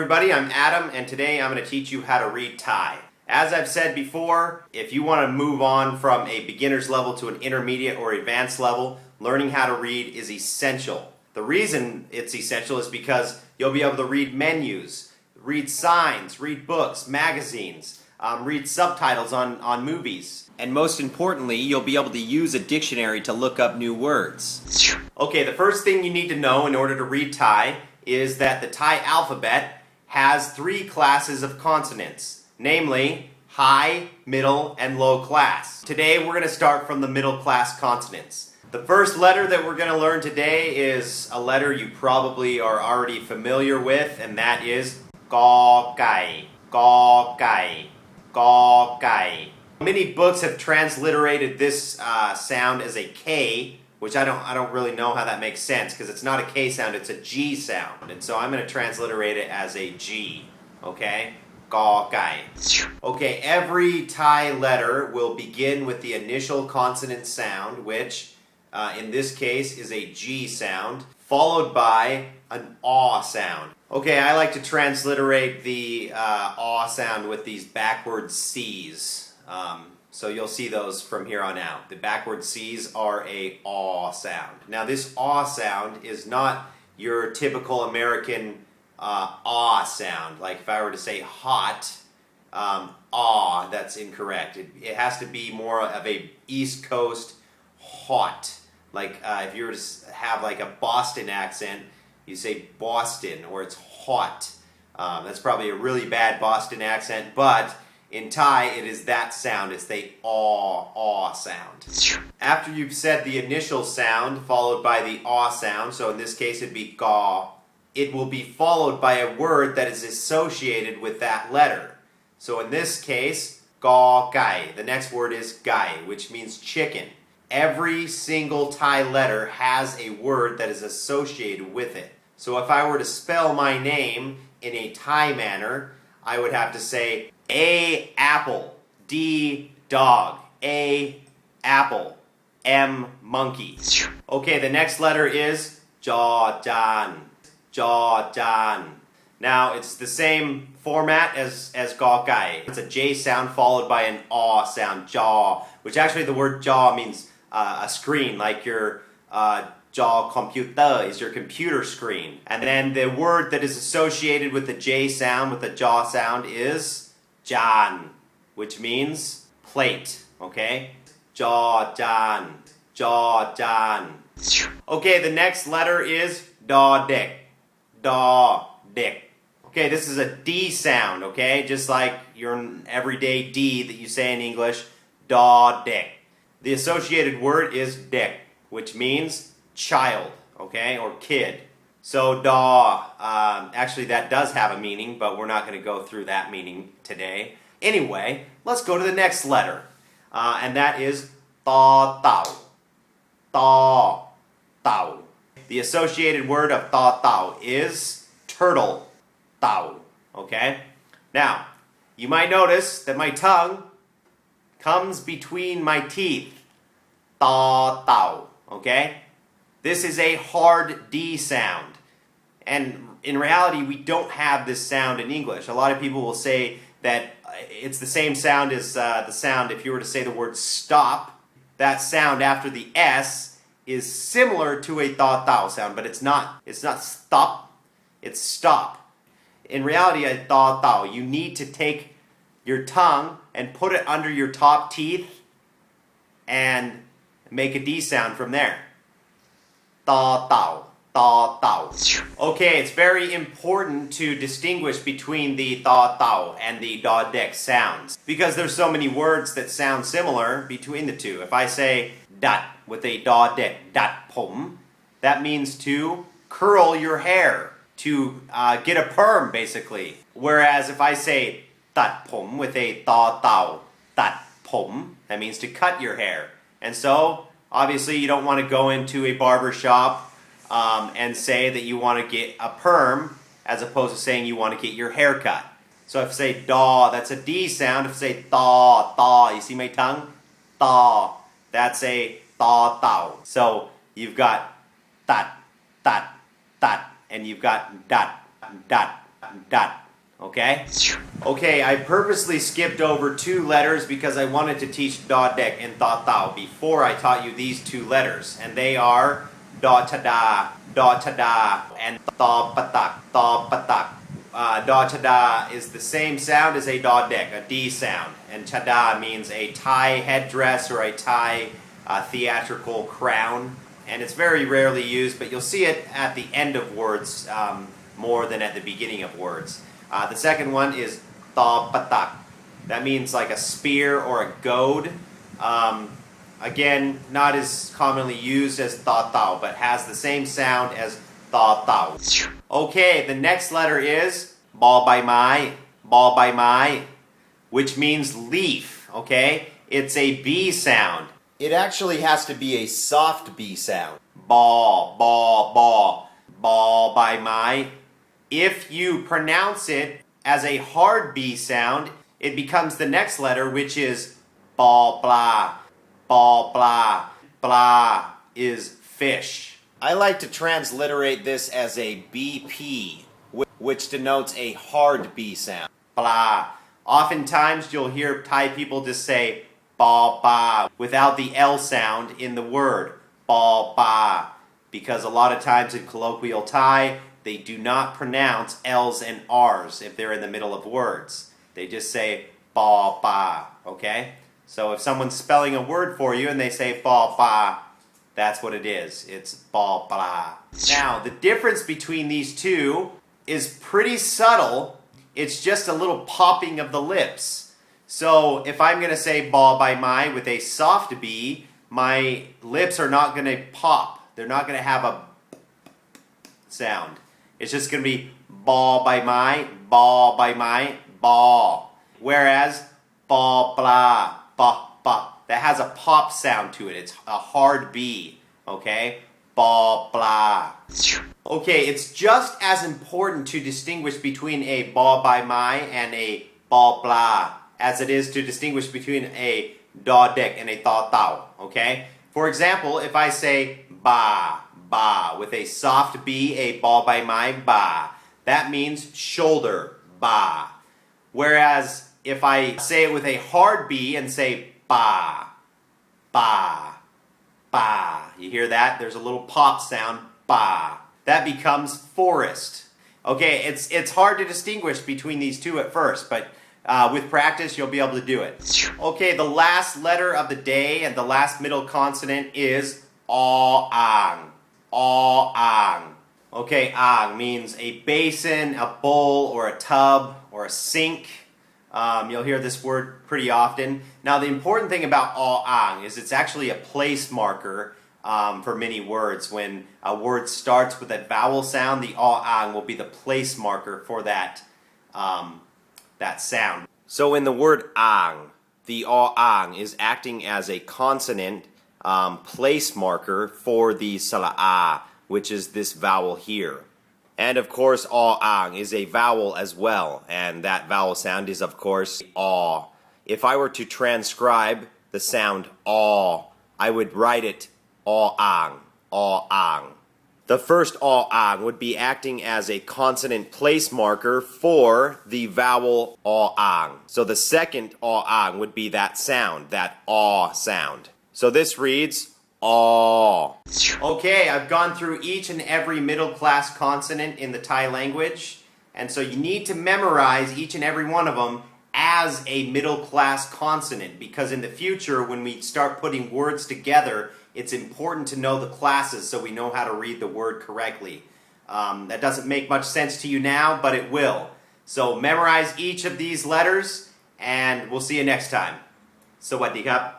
everybody, I'm Adam, and today I'm going to teach you how to read Thai. As I've said before, if you want to move on from a beginner's level to an intermediate or advanced level, learning how to read is essential. The reason it's essential is because you'll be able to read menus, read signs, read books, magazines, read subtitles on movies. And most importantly, you'll be able to use a dictionary to look up new words. Okay, the first thing you need to know in order to read Thai is that the Thai alphabet has 3 classes of consonants, namely high, middle, and low class. Today we're going to start from the middle class consonants. The first letter that we're going to learn today is a letter you probably are already familiar with, and that is gɔɔgai, gɔɔgai, gɔɔgai. Many books have transliterated this sound as a K, which I don't really know how that makes sense because it's not a K sound, it's a G sound. And so I'm going to transliterate it as a G, okay? Gɔɔgai. Okay, every Thai letter will begin with the initial consonant sound, which in this case is a G sound, followed by an aw sound. Okay, I like to transliterate the aw sound with these backward C's. So you'll see those from here on out. The backward C's are a aw sound. Now this aw sound is not your typical American aw sound. Like if I were to say hot, aw, that's incorrect. It has to be more of a East Coast hot. Like if you were to have like a Boston accent, you say Boston or it's hot. That's probably a really bad Boston accent, but in Thai, it is that sound. It's the aw sound. After you've said the initial sound, followed by the aw sound, so in this case it'd be ga, it will be followed by a word that is associated with that letter. So in this case, gɔɔgai. The next word is gai, which means chicken. Every single Thai letter has a word that is associated with it. So if I were to spell my name in a Thai manner, I would have to say A apple, D dog, A apple, M monkey. Okay, the next letter is jaw jan, jaw jan. Now it's the same format as gɔɔgai. It's a J sound followed by an aw sound, jaw, which actually the word jaw means a screen, like your jaw computer is your computer screen. And then the word that is associated with the J sound, with the jaw sound, is jan, which means plate, okay? Jaw jan, jaw jan. Okay, the next letter is daw dek, daw dek. Okay, this is a D sound, okay? Just like your everyday D that you say in English, daw dek. The associated word is dek, which means child, okay, or kid. So daw, actually that does have a meaning, but we're not going to go through that meaning today. Anyway, let's go to the next letter, and that is taw tau, taw tau. The associated word of taw tau is turtle, tau, okay? Now, you might notice that my tongue comes between my teeth, taw tau, okay? This is a hard D sound. And in reality, we don't have this sound in English. A lot of people will say that it's the same sound as the sound if you were to say the word stop. That sound after the S is similar to a thaw tau sound, but it's not. It's not stop, it's stop. In reality, a thaw tau, you need to take your tongue and put it under your top teeth and make a D sound from there. Taw tau, taw tau. Okay, it's very important to distinguish between the taw tau and the daw dek sounds because there's so many words that sound similar between the two. If I say dat with a daw dek, dat pom, that means to curl your hair, to get a perm basically. Whereas if I say tat pom with a taw tau, tat pom, that means to cut your hair. And so obviously, you don't want to go into a barber shop and say that you want to get a perm as opposed to saying you want to get your hair cut. So if I say daw, that's a D sound. If I say thaw, thaw, you see my tongue? Thaw, that's a taw tau. So you've got tat, tat, tat, and you've got dat, dat. dot. Okay? Okay, I purposely skipped over 2 letters because I wanted to teach dodek and tao before I taught you these 2 letters. And they are dotada, and patak. Dotada is the same sound as a dodek, a D sound. And chada means a Thai headdress or a Thai theatrical crown. And it's very rarely used, but you'll see it at the end of words more than at the beginning of words. The second one is patak. That means like a spear or a goad. Again, not as commonly used as tao, but has the same sound as tao. Okay, the next letter is maai, which means leaf, okay? It's a B sound. It actually has to be a soft B sound. Maai. If you pronounce it as a hard B sound, it becomes the next letter, which is blah. Blah is fish. I like to transliterate this as a BP, which denotes a hard B sound. Blah. Oftentimes you'll hear Thai people just say ba without the L sound in the word. Ba. Because a lot of times in colloquial Thai, they do not pronounce L's and R's if they're in the middle of words. They just say ba, okay? So if someone's spelling a word for you and they say ba, that's what it is. It's ba. Now, the difference between these two is pretty subtle. It's just a little popping of the lips. So if I'm going to say maai with a soft B, my lips are not going to pop. They're not going to have a sound. It's just going to be maai, ba. Whereas ba, that has a pop sound to it. It's a hard B, okay? Ba. Okay, it's just as important to distinguish between a maai and a blah as it is to distinguish between a dodek and a tao, okay? For example, if I say ba with a soft B, a maai, ba, that means shoulder, ba. Whereas if I say it with a hard B and say ba, you hear that? There's a little pop sound, ba. That becomes forest. Okay, it's hard to distinguish between these two at first, but with practice you'll be able to do it. Okay, the last letter of the day and the last middle consonant is aang. Okay, aang means a basin, a bowl, or a tub, or a sink. You'll hear this word pretty often. Now, the important thing about aang is it's actually a place marker for many words. When a word starts with a vowel sound, the aang will be the place marker for that sound. So in the word aang, the aang is acting as a consonant place marker for the sala'a, which is this vowel here. And of course, aang is a vowel as well, and that vowel sound is of course aw. If I were to transcribe the sound aw, I would write it aang. The first aang would be acting as a consonant place marker for the vowel aang. So the second aang would be that sound, that aw sound. So this reads aw. Okay, I've gone through each and every middle class consonant in the Thai language, and so you need to memorize each and every one of them as a middle class consonant, because in the future when we start putting words together, it's important to know the classes so we know how to read the word correctly. That doesn't make much sense to you now, but it will. So memorize each of these letters, and we'll see you next time. Sawadee krap.